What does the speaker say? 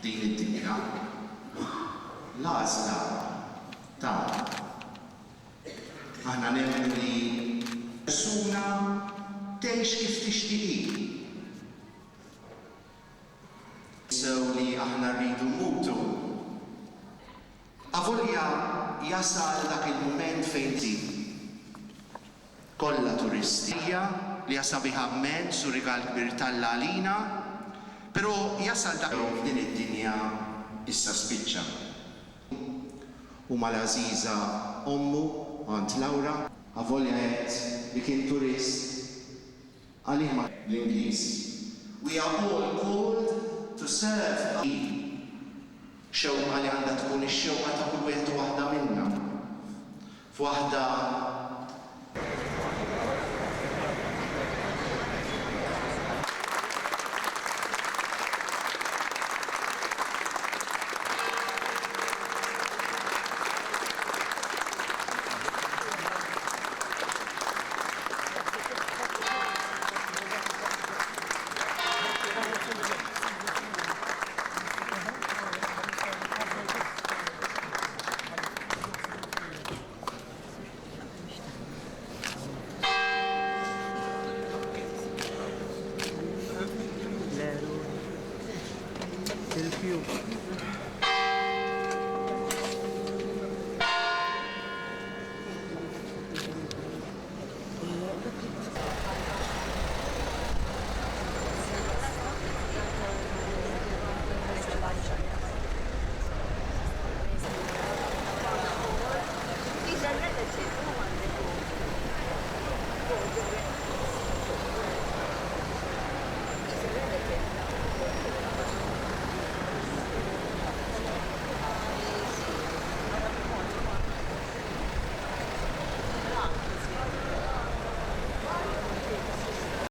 din id-dinja l-għażla ta' aħna nemmnu li persuna tgħix kif tixtieq. Sew li aħna rridu nmutu. Avolja jasal dak il-mument fejn kollha turistija li jasal biha mezz u rigal kbir tal-għalina, però jasal dak din id-dinja issa spiċċa. U mal-għażiża ommu Aunt Laura, avolja qed li kien turist għalih ma l-Ingliż. We are all called to serve. Xewqa li għandha tkun ix-xewqa ta' kull wieħed u waħda minnha. F'waħda il più